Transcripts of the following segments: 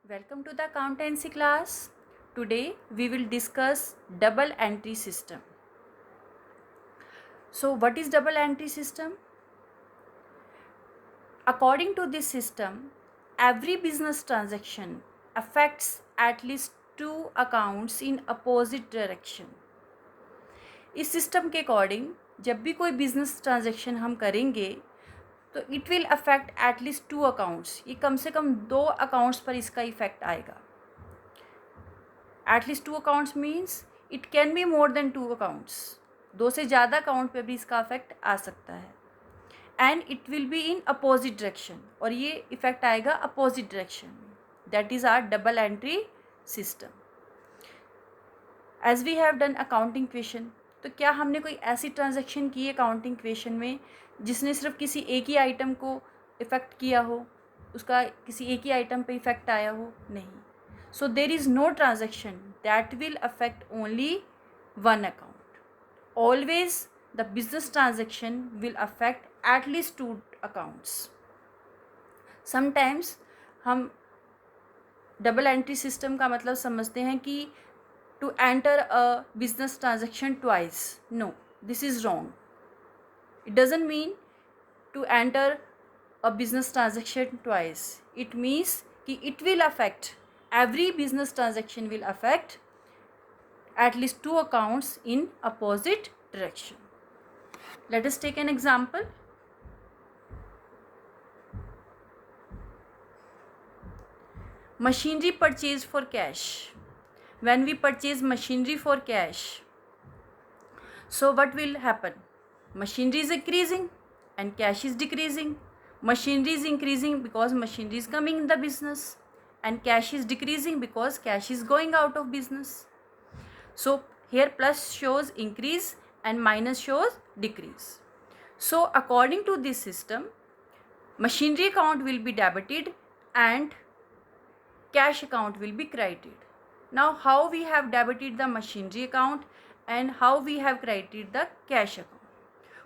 Welcome to the accountancy class. Today we will discuss double entry system. So what is double entry system? According to this system, every business transaction affects at least two accounts in opposite direction. इस system के according जब भी कोई business transaction हम करेंगे तो it will affect at least two accounts. ये कम से कम दो अकाउंट्स पर इसका इफेक्ट आएगा. At least two accounts means it can be more than two accounts. दो से ज़्यादा अकाउंट पे भी इसका इफेक्ट आ सकता है. And it will be in opposite direction, और ये इफेक्ट आएगा अपोजिट डायरेक्शन में. That is are double entry system. As we have done accounting question, तो क्या हमने कोई ऐसी ट्रांजेक्शन की है अकाउंटिंग क्वेश्चन में जिसने सिर्फ किसी एक ही आइटम को इफ़ेक्ट किया हो, उसका किसी एक ही आइटम पे इफ़ेक्ट आया हो? नहीं. So there is no transaction that will affect only one account. Always the business transaction will affect at least two accounts. Sometimes हम डबल एंट्री सिस्टम का मतलब समझते हैं कि to enter a business transaction twice. No, this is wrong. It doesn't mean to enter a business transaction twice. It means कि it will affect, every business transaction will affect at least two accounts in opposite direction. Let us take an example. Machinery purchased for cash. When we purchase machinery for cash, so what will happen? Machinery is increasing and cash is decreasing. Machinery is increasing because machinery is coming in the business, and cash is decreasing because cash is going out of business. So here plus shows increase and minus shows decrease. So according to this system, machinery account will be debited and cash account will be credited. Now how we have debited the machinery account and how we have credited the cash account?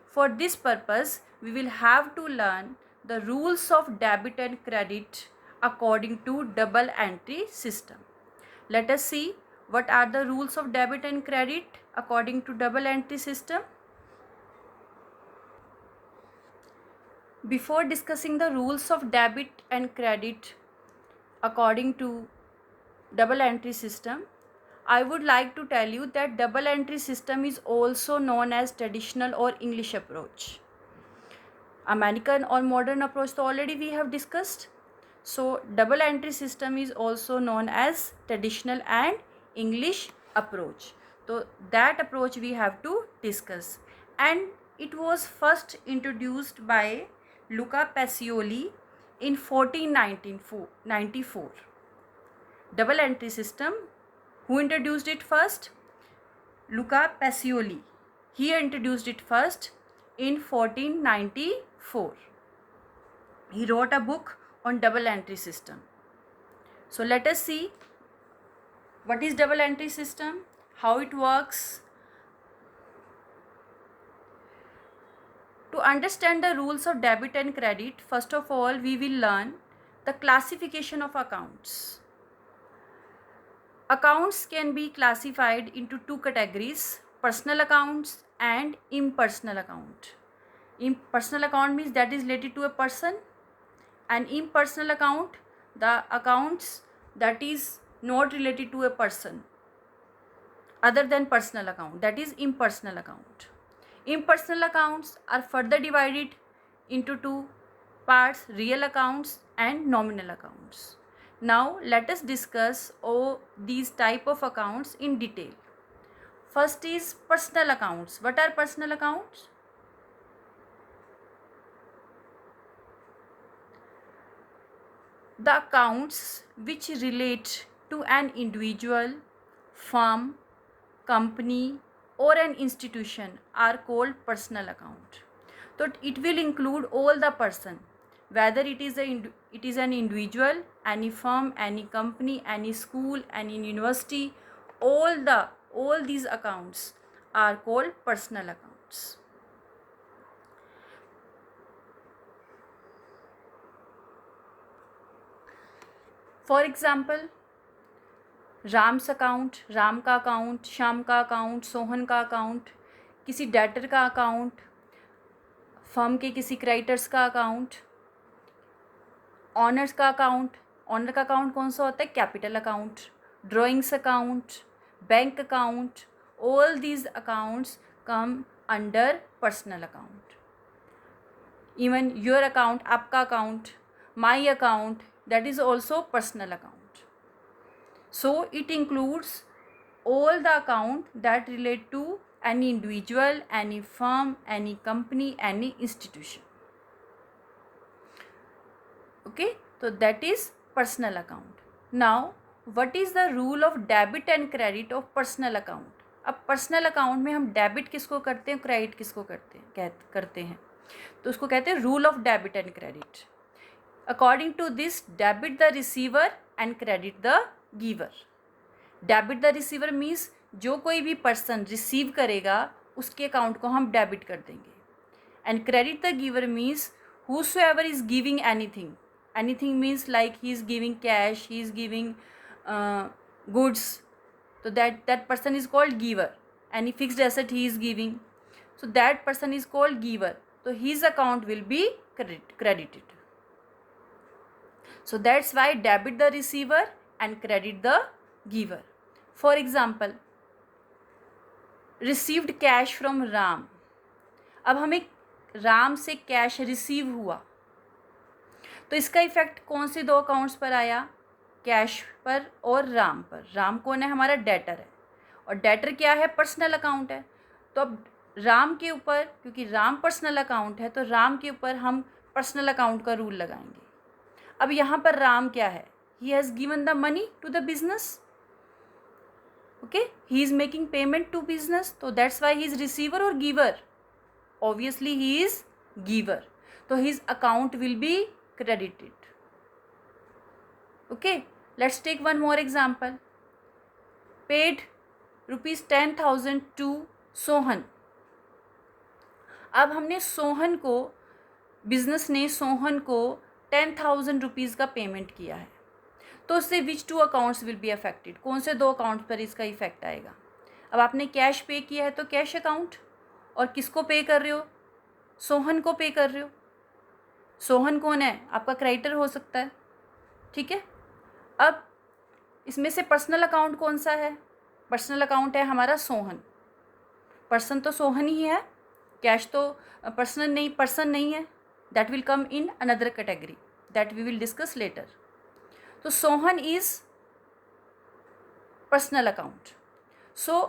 For this purpose, we will have to learn the rules of debit and credit according to double entry system. Let us see what are the rules of debit and credit according to double entry system. Before discussing the rules of debit and credit according to double entry system, I would like to tell you that double entry system is also known as traditional or English approach. American or modern approach तो already we have discussed. So double entry system is also known as traditional and English approach. So that approach we have to discuss, and it was first introduced by Luca Pacioli in 1494. Double entry system, who introduced it first? Luca Pacioli. He introduced it first in 1494. He wrote a book on double entry system. So let us see what is double entry system, how it works. To understand the rules of debit and credit, first of all we will learn the classification of accounts. Accounts can be classified into two categories: personal accounts and impersonal account. Impersonal account means that is related to a person, and impersonal account, the accounts that is not related to a person other than personal account, that is impersonal account. Impersonal accounts are further divided into two parts: real accounts and nominal accounts. Now let us discuss all these type of accounts in detail. First is personal accounts. What are personal accounts? The accounts which relate to an individual, firm, company or an institution are called personal account. So it will include all the person, whether it is an individual, any firm, any company, any school, any university. All these accounts are called personal accounts. For example, Ram's account, Ram का account, Shyam का account, Sohan का account, किसी debtor का account, firm के किसी creditors का account, owners का account. Owner का अकाउंट कौन सा होता है? Capital account, drawings account, bank account, all these accounts come under personal account. Even your account, आपका account, my account, that is also personal account. So it includes all the account that relate to any individual, any firm, any company, any institution. Okay, so that is personal account. Now what is the rule of debit and credit of personal account? अब personal account में हम debit किसको करते हैं, credit किसको करते हैं, तो उसको कहते हैं rule of debit and credit. According to this, debit the receiver and credit the giver. Debit the receiver means जो कोई भी पर्सन रिसीव करेगा उसके अकाउंट को हम डेबिट कर देंगे. And credit the giver means whosoever is giving anything. Anything means like he is giving cash, he is giving goods, so that person is called giver. Any fixed asset he is giving, so that person is called giver, so his account will be credited. So that's why debit the receiver and credit the giver. For example, received cash from Ram. अब हमें राम से cash receive हुआ, तो इसका effect कौन से दो accounts पर आया? कैश पर और राम पर. राम कौन है? हमारा डेटर है, और डेटर क्या है? पर्सनल अकाउंट है. तो अब राम के ऊपर, क्योंकि राम पर्सनल अकाउंट है, तो राम के ऊपर हम पर्सनल अकाउंट का रूल लगाएंगे. अब यहाँ पर राम क्या है? He has given the money to the business. Okay, he is making payment to business, तो that's why he is receiver और giver. Obviously he is giver, so his account will be credited. Okay, let's take one more example. Paid rupees 10,000 to Sohan. अब हमने सोहन को, business ने सोहन को 10,000 rupees का payment किया है, तो उससे which two accounts will be affected? कौन से दो अकाउंट पर इसका इफेक्ट आएगा? अब आपने कैश पे किया है तो कैश अकाउंट, और किसको पे कर रहे हो? सोहन को पे कर रहे हो. सोहन कौन है? आपका क्रेडिटर हो सकता है. ठीक है, अब इसमें से पर्सनल अकाउंट कौन सा है? पर्सनल अकाउंट है हमारा सोहन. पर्सन तो सोहन ही है, कैश तो पर्सन नहीं है. That will come in another category, that we will discuss later. तो Sohan is personal account. So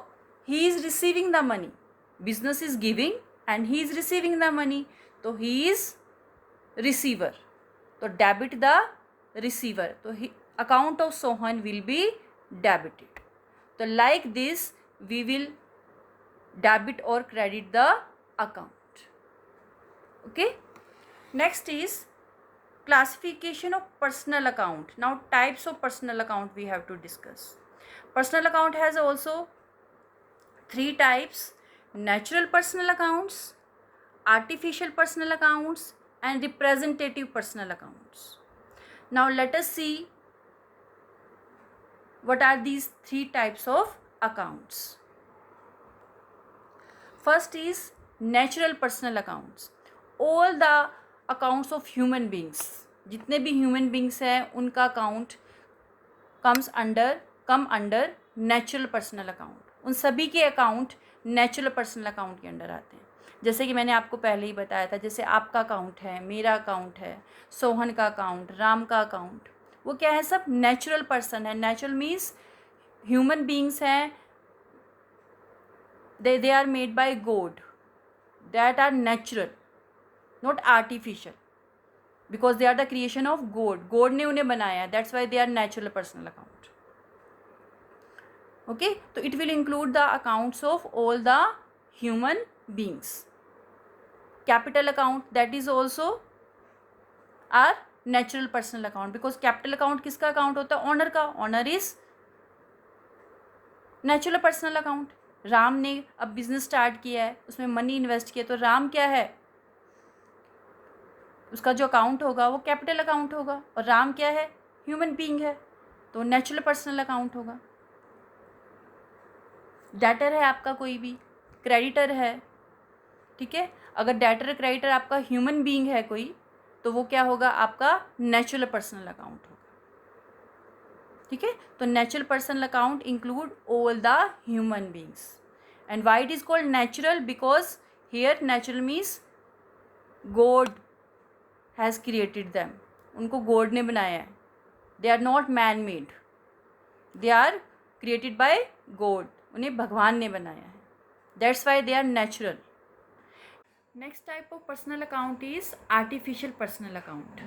he is receiving the money. Business is giving and he is receiving the money, so he is receiver. So debit the receiver, so account of Sohan will be debited. So like this we will debit or credit the account. Okay, next is classification of personal account. Now types of personal account we have to discuss. Personal account has also 3 types: natural personal accounts, artificial personal accounts, and representative personal accounts. Now let us see what are these 3 types of accounts. First is natural personal accounts. All the accounts of human beings, जितने भी human beings हैं उनका account come under natural personal account. उन सभी के account natural personal account के under आते हैं. जैसे कि मैंने आपको पहले ही बताया था, जैसे आपका अकाउंट है, मेरा अकाउंट है, सोहन का अकाउंट, राम का अकाउंट, वो क्या है? सब नेचुरल पर्सन है. नेचुरल मीन्स ह्यूमन बींग्स हैं, they are made by God, that are natural, not artificial, because they are the creation of God. God ने उन्हें बनाया, that's why they are natural personal account. Okay, so it will include the accounts of all the human beings. Capital account, that is also our natural personal account, because capital account किसका account होता है? Owner का. Owner is natural personal account. Ram ने अब business start किया है, उसमें money invest किया, तो राम क्या है? उसका जो अकाउंट होगा वो कैपिटल अकाउंट होगा. और राम क्या है? ह्यूमन बीइंग है. तो नेचुरल पर्सनल अकाउंट होगा। डेटर है आपका कोई भी, क्रेडिटर है, ठीक है, अगर डेटर क्रेडिटर आपका ह्यूमन बीइंग है कोई, तो वो क्या होगा, आपका नेचुरल पर्सनल अकाउंट होगा, ठीक है। तो natural personal account include all the human beings. And why it is called natural, because here natural means God has created them, उनको गॉड ने बनाया है, they are not man made, they are created by God, उन्हें भगवान ने बनाया है, that's why they are natural. Next type of personal account is artificial personal account.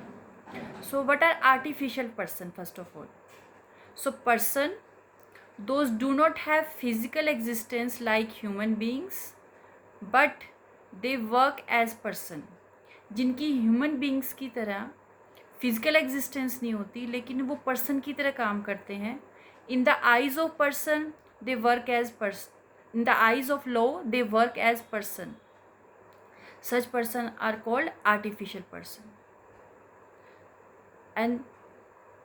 So what are artificial person? First of all, so person, those do not have physical existence like human beings, but they work as person. जिनकी human beings की तरह physical existence नहीं होती, लेकिन वो person की तरह काम करते हैं. In the eyes of person they work as person, in the eyes of law they work as person. Such person are called artificial person, and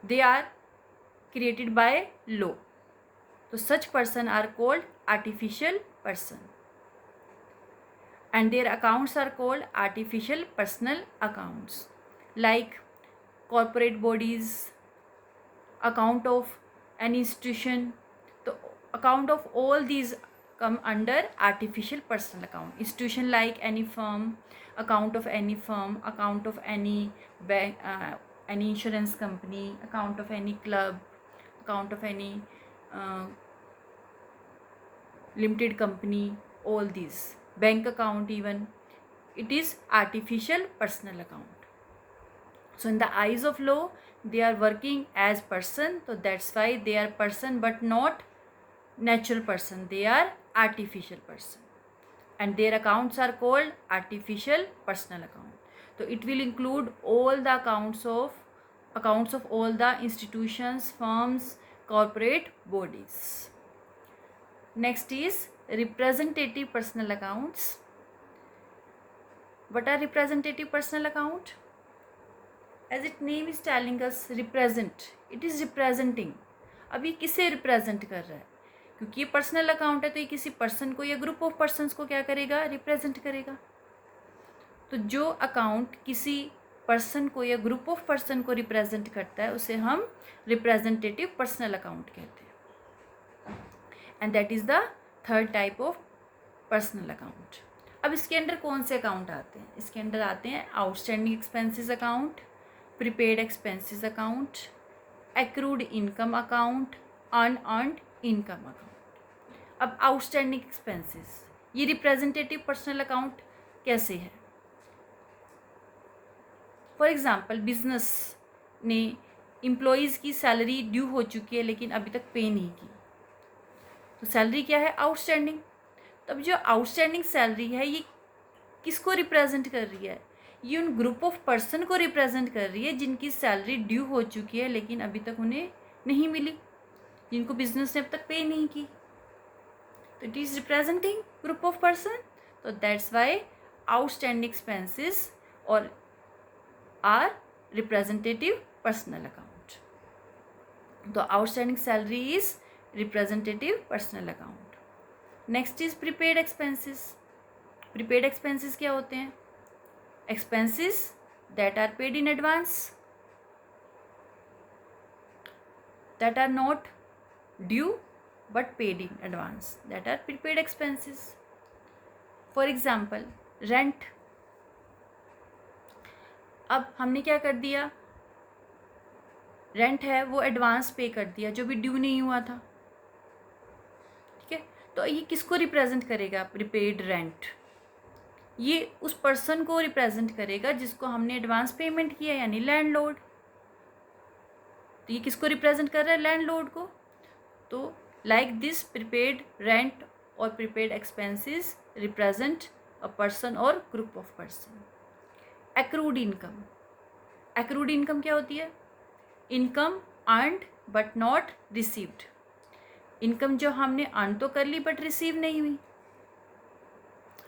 they are created by law. So such person are called artificial person, and their accounts are called artificial personal accounts, like corporate bodies, account of an institution. The account of all these come under artificial personal account. Institution like any firm, account of any firm, account of any bank, any insurance company, account of any club, account of any limited company, all these, bank account even, it is artificial personal account. So in the eyes of law they are working as person, so that's why they are person but not natural person, they are artificial person, and their accounts are called artificial personal account. So it will include all the accounts of all the institutions, firms, corporate bodies. Next is representative personal accounts. What are representative personal account? As its name is telling us, represent, it is representing. अब ये किसे represent कर रहा है? क्योंकि ये personal account है तो ये किसी पर्सन को या ग्रुप ऑफ पर्सन्स को क्या करेगा, रिप्रेजेंट करेगा. तो जो अकाउंट किसी पर्सन को या ग्रुप ऑफ पर्सन को रिप्रेजेंट करता है उसे हम रिप्रेजेंटेटिव पर्सनल अकाउंट कहते हैं, and that is the third type of personal account. अब इसके अंदर कौन से अकाउंट आते हैं? इसके अंदर आते हैं outstanding expenses account, prepaid expenses account, accrued income account, unearned income account. अब आउटस्टैंडिंग एक्सपेंसेस, ये रिप्रेजेंटेटिव पर्सनल अकाउंट कैसे है? फॉर एग्जांपल, बिजनेस ने एम्प्लॉयज़ की सैलरी ड्यू हो चुकी है लेकिन अभी तक पे नहीं की, तो सैलरी क्या है, आउटस्टैंडिंग. तब जो आउटस्टैंडिंग सैलरी है ये किसको रिप्रेजेंट कर रही है? ये उन ग्रुप ऑफ पर्सन को रिप्रेजेंट कर रही है जिनकी सैलरी ड्यू हो चुकी है लेकिन अभी तक उन्हें नहीं मिली, जिनको बिजनेस ने अब तक पे नहीं की. तो it is representing group of person. तो दैट्स वाई आउटस्टैंडिंग एक्सपेंसेस और आर रिप्रेजेंटेटिव पर्सनल अकाउंट. तो outstanding salary is representative personal account. Next is prepaid expenses. Prepaid expenses क्या होते हैं? Expenses that are paid in advance, that are not due but paid in advance, that are prepaid expenses. For example, rent. अब हमने क्या कर दिया, rent है वो एडवांस पे कर दिया जो भी ड्यू नहीं हुआ था, ठीक है. तो ये किसको रिप्रेजेंट करेगा? Prepaid rent. ये उस पर्सन को रिप्रेजेंट करेगा जिसको हमने एडवांस पेमेंट किया, यानी लैंडलॉर्ड. तो ये किसको रिप्रेजेंट कर रहा है? लैंडलॉर्ड को. तो like this, prepaid rent or prepaid expenses represent a person or group of person. Accrued income. Accrued income क्या होती है? Income earned but not received. Income जो हमने अर्न तो कर ली बट रिसीव नहीं हुई.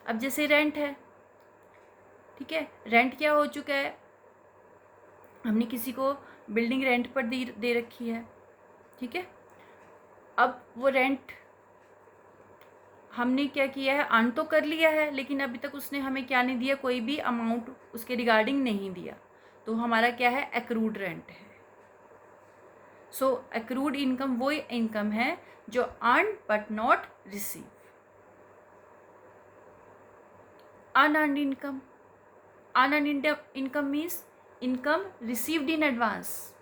अब जैसे रेंट है, ठीक है, रेंट क्या हो चुका है, हमने किसी को बिल्डिंग रेंट पर दे रखी है, ठीक है। अब वो रेंट हमने क्या किया है, अर्न तो कर लिया है, लेकिन अभी तक उसने हमें क्या नहीं दिया, कोई भी अमाउंट उसके रिगार्डिंग नहीं दिया, तो हमारा क्या है, एक्रूड रेंट है। सो एक्रूड इनकम वो इनकम है जो earn but not receive. Unearned income, unearned income means income received in advance,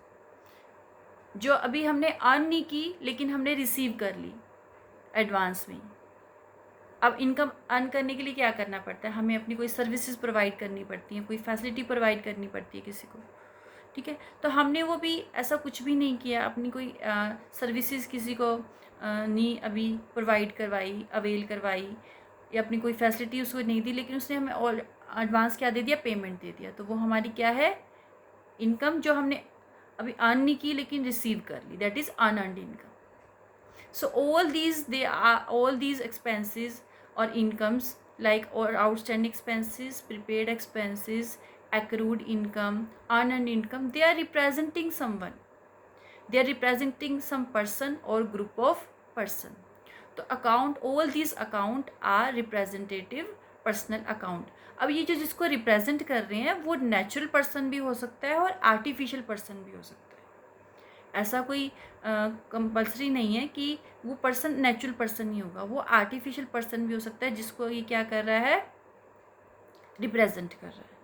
जो अभी हमने अर्न नहीं की लेकिन हमने रिसीव कर ली एडवांस में। अब इनकम अर्न करने के लिए क्या करना पड़ता है, हमें अपनी कोई सर्विसेज प्रोवाइड करनी पड़ती हैं, कोई फैसिलिटी प्रोवाइड करनी पड़ती है किसी को, ठीक है। तो हमने वो भी ऐसा कुछ भी नहीं किया, अपनी कोई सर्विसेज किसी को नहीं अभी प्रोवाइड करवाई, अवेल करवाई, या अपनी कोई फैसिलिटी उसको नहीं दी, लेकिन उसने हमें और एडवांस क्या दे दिया, पेमेंट दे दिया, तो वो हमारी क्या है, इनकम जो हमने अभी अर्न नहीं की लेकिन रिसीव कर ली, that is unearned income. So all these expenses or incomes like or outstanding expenses, prepaid expenses, accrued income, unearned income, they are representing someone. They are representing some person or group of person. तो account, all these account are representative personal account. अब ये जो जिसको represent कर रहे हैं वो natural person भी हो सकता है और आर्टिफिशियल पर्सन भी हो सकता है। ऐसा कोई कंपल्सरी नहीं है कि वो पर्सन नेचुरल पर्सन ही होगा, वो आर्टिफिशियल पर्सन भी हो सकता है जिसको ये क्या कर रहा है, रिप्रेजेंट कर रहा है,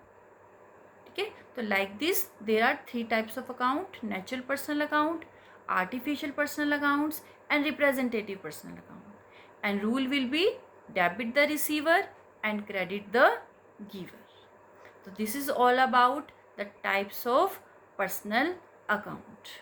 ठीक है। तो like this there are 3 types of account, natural personal account, artificial personal accounts and representative personal account, and rule will be debit the receiver and credit the giver. तो this is all about the types of personal account.